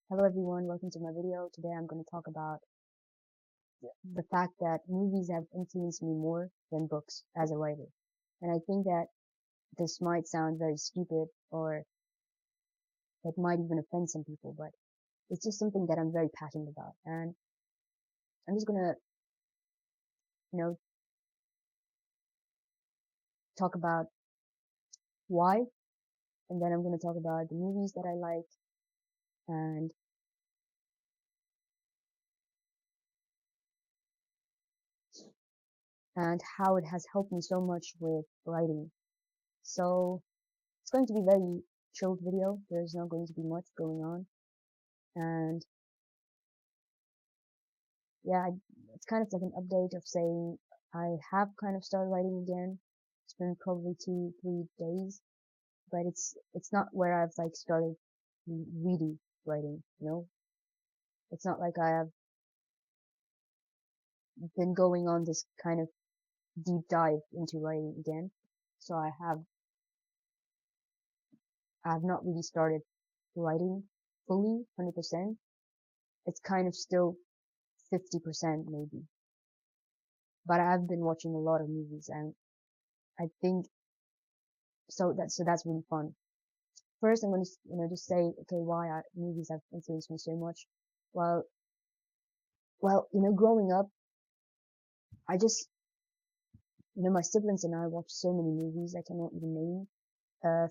Hello everyone, welcome to my video. Today I'm going to talk about the fact that movies have influenced me more than books as a writer. And I think that this might sound very stupid or it might even offend some people, but it's just something that I'm very passionate about. And I'm just going to, you know, talk about why, and then I'm going to talk about the movies that I like and how it has helped me so much with writing. So it's going to be a very chilled video. There's not going to be much going on. And yeah, it's kind of like an update of saying I have kind of started writing again. It's been probably 2, 3 days, but it's not where I've like started really writing, you know? It's not like I have been going on this kind of deep dive into writing again. So I have not really started writing fully, 100%. It's kind of still 50% maybe. But I've been watching a lot of movies and I think that's really fun. First, I'm going to, just say, okay, why movies have influenced me so much. Well, growing up, I just, my siblings and I watched so many movies I cannot even name,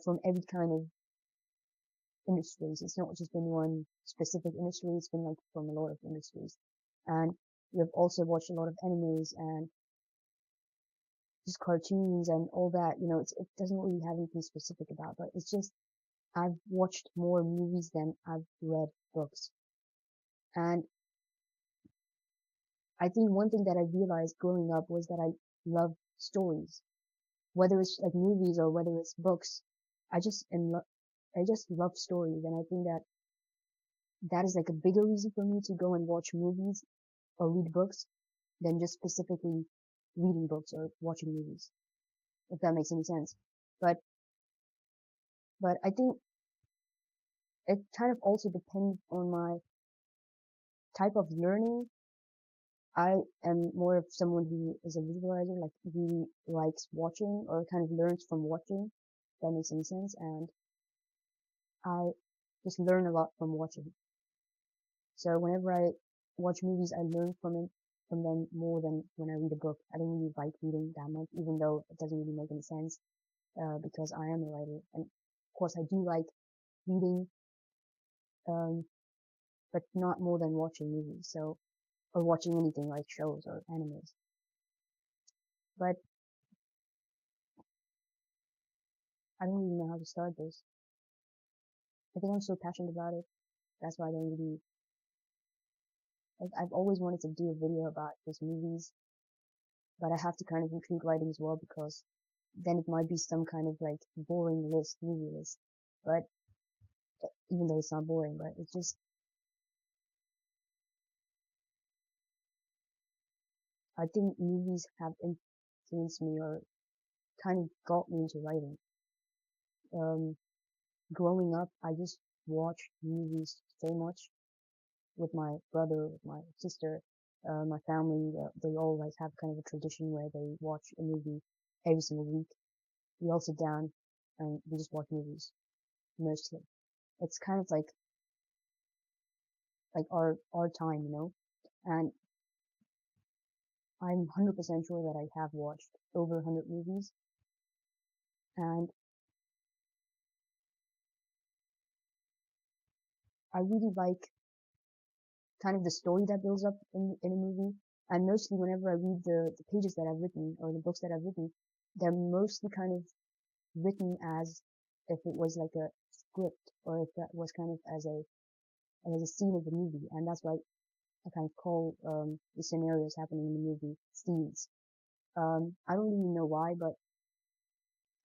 from every kind of industries. It's not just been one specific industry, it's been like from a lot of industries. And we've also watched a lot of animes and just cartoons and all that, it doesn't really have anything specific about, but it's just, I've watched more movies than I've read books. And I think one thing that I realized growing up was that I love stories, whether it's like movies or whether it's books. I just love stories, and I think that that is like a bigger reason for me to go and watch movies or read books than just specifically reading books or watching movies, if that makes any sense. But I think it kind of also depends on my type of learning. I am more of someone who is a visualizer, like really likes watching or kind of learns from watching. If that makes any sense. And I just learn a lot from watching. So whenever I watch movies, I learn from them more than when I read a book. I don't really like reading that much, even though it doesn't really make any sense, because I am a writer. And of course I do like reading, um, but not more than watching movies. So, or watching anything like shows or animes. But I don't really know how to start this. I think I'm so passionate about it. That's why I don't really, like, I've always wanted to do a video about just movies, but I have to kind of include writing as well because then it might be some kind of like boring movie list. But even though it's not boring, but it's just, I think movies have influenced me or kind of got me into writing. Um, Growing up, I just watched movies so much with my brother, with my sister, my family. They all like have kind of a tradition where they watch a movie every single week. We all sit down and we just watch movies mostly. It's kind of like our time, And I'm 100% sure that I have watched over 100 movies, and I really like kind of the story that builds up in a movie. And mostly whenever I read the pages that I've written or the books that I've written, they're mostly kind of written as if it was like a script or if that was kind of as a scene of the movie. And that's why I kind of call the scenarios happening in the movie scenes. I don't really know why, but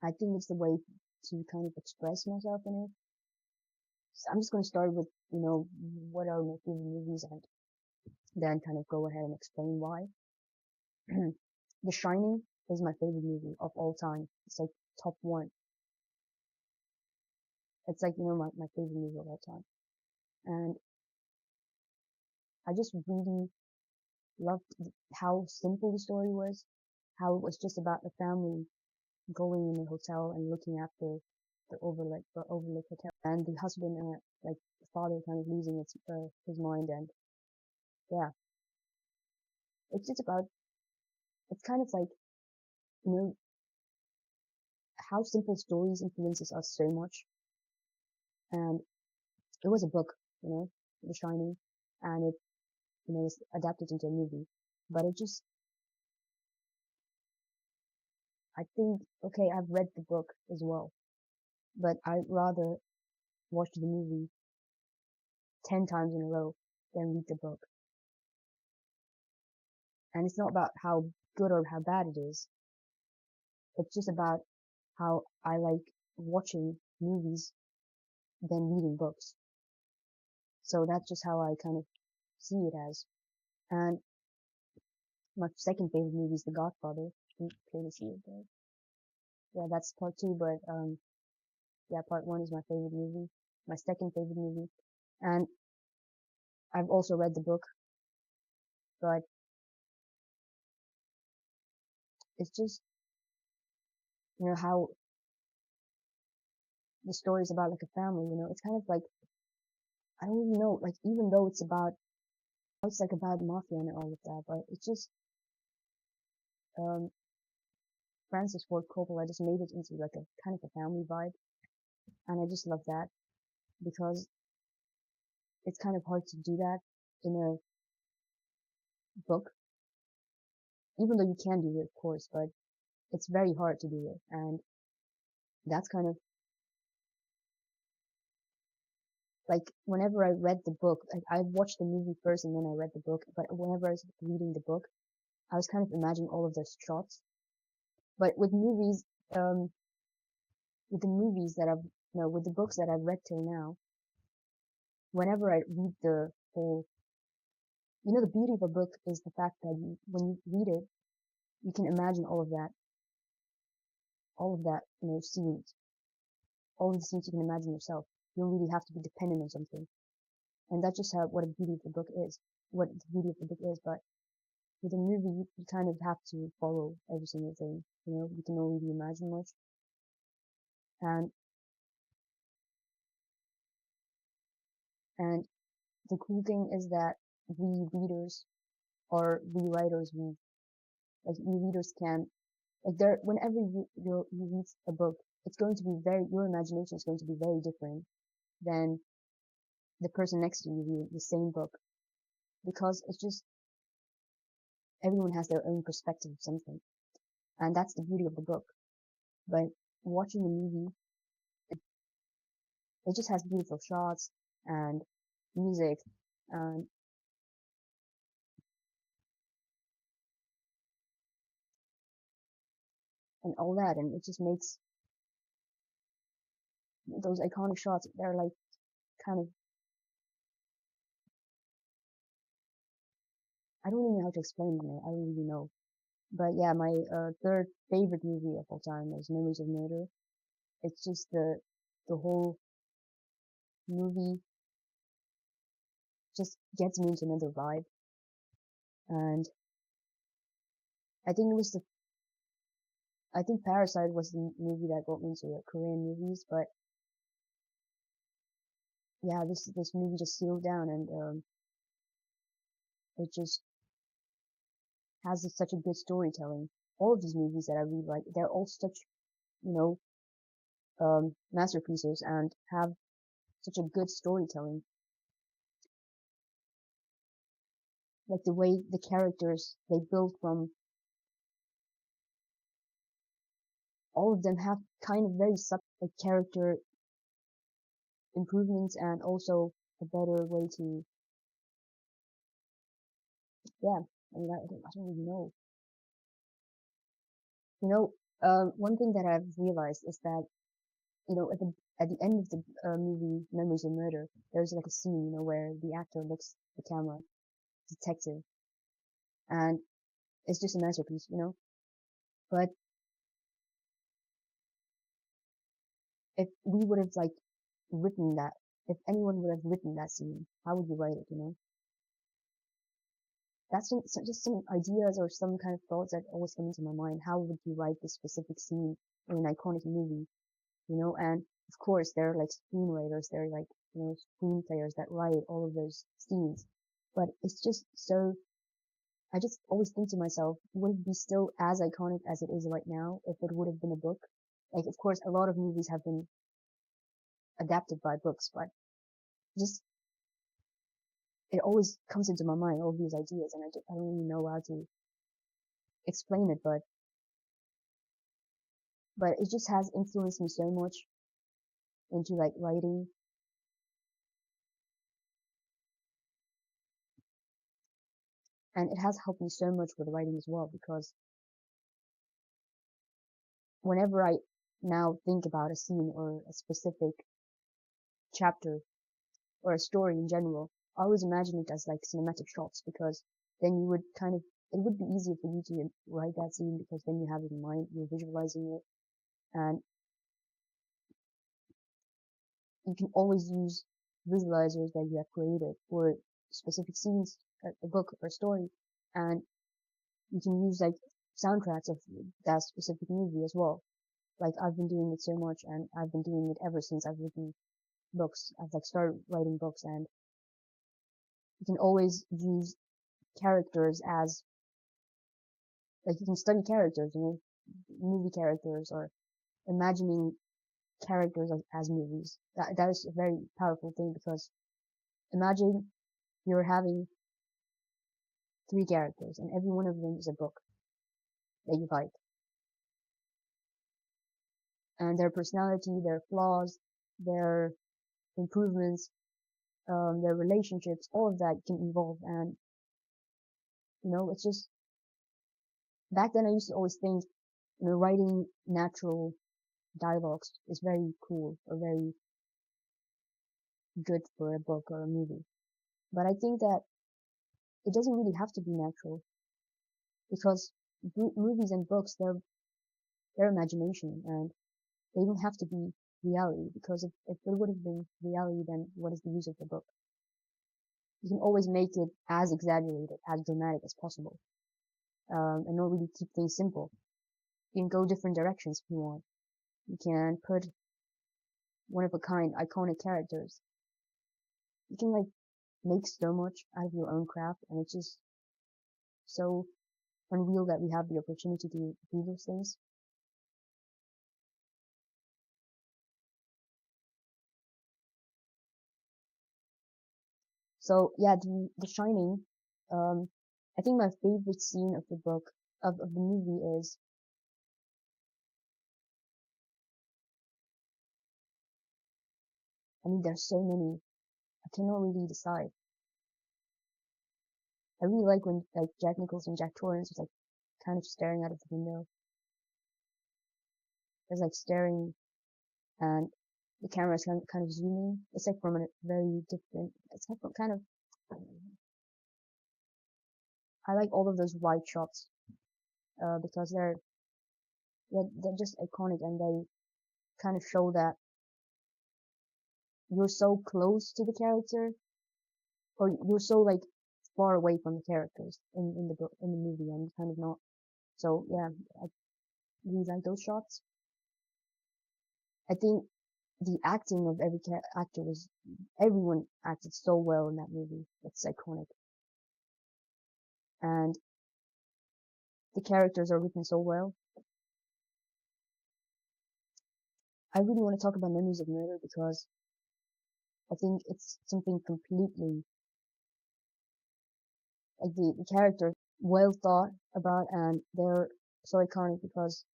I think it's the way to kind of express myself in it. So I'm just going to start with, what are my favorite movies and then kind of go ahead and explain why. The Shining is my favorite movie of all time. It's like top one. It's like, my favorite movie of all time. And I just really loved how simple the story was, how it was just about a family going in a hotel and looking after the overlook hotel, and the husband and like the father kind of losing his mind, and yeah, it's just about it's kind of like you know how simple stories influences us so much, and it was a book, The Shining, and it was adapted into a movie, but it just I think okay, I've read the book as well, but I'd rather watch the movie 10 times in a row than read the book. And it's not about how good or how bad it is. It's just about how I like watching movies than reading books. So that's just how I kind of see it as. And my second favorite movie is The Godfather. You can clearly see it there. Yeah, that's part two, but yeah, part one is my favorite movie. My second favorite movie. And I've also read the book, but it's just, how the story is about like a family, it's kind of like, I don't even know, like even though it's like about mafia and all of that, but it's just, um, Francis Ford Coppola just made it into like a kind of a family vibe, and I just love that because it's kind of hard to do that in a book, even though you can do it, of course, but it's very hard to do it, and that's kind of like whenever I read the book, I watched the movie first and then I read the book, but whenever I was reading the book, I was kind of imagining all of those shots. But with movies, with the movies that I've, no, with the books that I've read till now, whenever I read the whole, the beauty of a book is the fact that when you read it, you can imagine all of that, scenes, all of the scenes you can imagine yourself. You don't really have to be dependent on something. And that's just what the beauty of the book is, what the beauty of the book is. But with a movie, you kind of have to follow every single thing. You can only imagine much. And and the cool thing is that we readers or we writers, we readers can like there whenever you read a book, it's going to be your imagination is going to be very different than the person next to you reading the same book, because it's just everyone has their own perspective of something, and that's the beauty of the book. But watching the movie, it just has beautiful shots and music and all that, and it just makes those iconic shots, they're like kind of, I don't even know how to explain them. I don't really know. But yeah, my third favorite movie of all time is Memories of Murder. It's just the whole movie just gets me into another vibe. And I think it was the I think Parasite was the movie that got me into Korean movies, but yeah, this movie just sealed down, and it just has such a good storytelling. All of these movies that I really like, they're all such, you know, masterpieces and have such a good storytelling. Like the way the characters they build from, all of them have kind of very sub like character improvements, and also a better way to, yeah, I mean, I don't really know. One thing that I've realized is that, at the end of the movie Memories of Murder, there's like a scene, where the actor looks at the camera, detective, and it's just a masterpiece. But if we would have like written that, if anyone would have written that scene, how would you write it? that's just some ideas or some kind of thoughts that always come into my mind. How would you write this specific scene in an iconic movie, you know? And of course, there are like screenwriters, there are like, you know, screenplayers that write all of those scenes. But it's just so, I just always think to myself, would it be still as iconic as it is right now if it would have been a book? Like, of course, a lot of movies have been adapted by books, but just, it always comes into my mind, all these ideas, and I don't really know how to explain it, but it just has influenced me so much into like writing. And it has helped me so much with writing as well, because whenever I now think about a scene or a specific chapter or a story in general, I always imagine it as like cinematic shots, because then you would kind of, it would be easier for you to write that scene because then you have it in mind, you're visualizing it, and you can always use visualizers that you have created for specific scenes, a book or a story, and you can use like soundtracks of that specific movie as well. Like I've been doing it so much, and I've been doing it ever since I've written books. I've like started writing books, and you can always use characters as, like, you can study characters, you know, movie characters, or imagining characters as movies. That is a very powerful thing, because imagine you're having 3 characters, and every one of them is a book that you like, and their personality, their flaws, their improvements, their relationships, all of that can evolve. And you know, it's just, back then I used to always think, you know, writing natural dialogues is very cool or very good for a book or a movie. But I think that it doesn't really have to be natural, because movies and books, they're imagination, and they don't have to be reality, because if it would have been reality, then what is the use of the book? You can always make it as exaggerated, as dramatic as possible, and not really keep things simple. You can go different directions if you want. You can put one of a kind, iconic characters. You can like make so much out of your own craft, and it's just so unreal that we have the opportunity to do those things. So yeah, the Shining. I think my favorite scene of the book, of the movie, is, I mean, there's so many. I cannot really decide. I really like when like Jack Nicholson, Jack Torrance was like kind of staring out of the window. It's like staring, and the camera is kind of zooming. It's like from a very different. It's like from kind of. I like all of those wide shots, because they're just iconic, and they kind of show that you're so close to the character, or you're so like far away from the characters in the book, in the movie, and kind of not. So yeah, I really like those shots. I think the acting of every actor was, everyone acted so well in that movie. It's iconic, and the characters are written so well. I really want to talk about Memories of Murder, because I think it's something completely, like, the character well thought about, and they're so iconic, because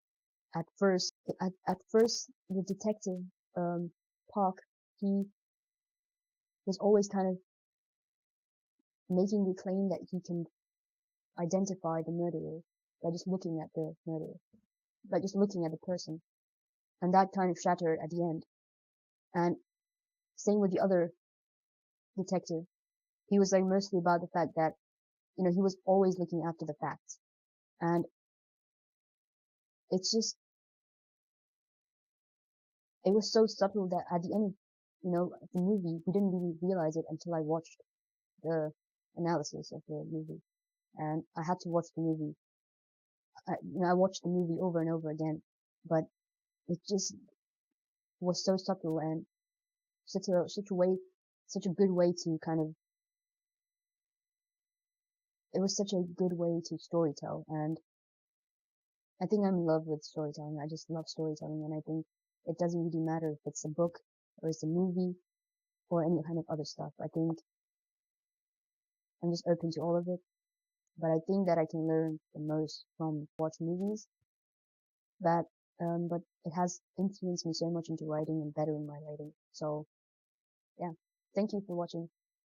at first the detective, Park, he was always kind of making the claim that he can identify the murderer by just looking at the murderer, by just looking at the person, and that kind of shattered at the end. And same with the other detective, he was like mostly about the fact that, you know, he was always looking after the facts, and it's just, it was so subtle that at the end, you know, of the movie, we didn't really realize it until I watched the analysis of the movie. and I had to watch the movie. I watched the movie over and over again, but it just was so subtle and such a good way to kind of, it was such a good way to storytell, and I think I'm in love with storytelling. I just love storytelling, and I think it doesn't really matter if it's a book or it's a movie or any kind of other stuff. I think I'm just open to all of it, but I think that I can learn the most from watch movies. That, but it has influenced me so much into writing and bettering my writing. So yeah, thank you for watching.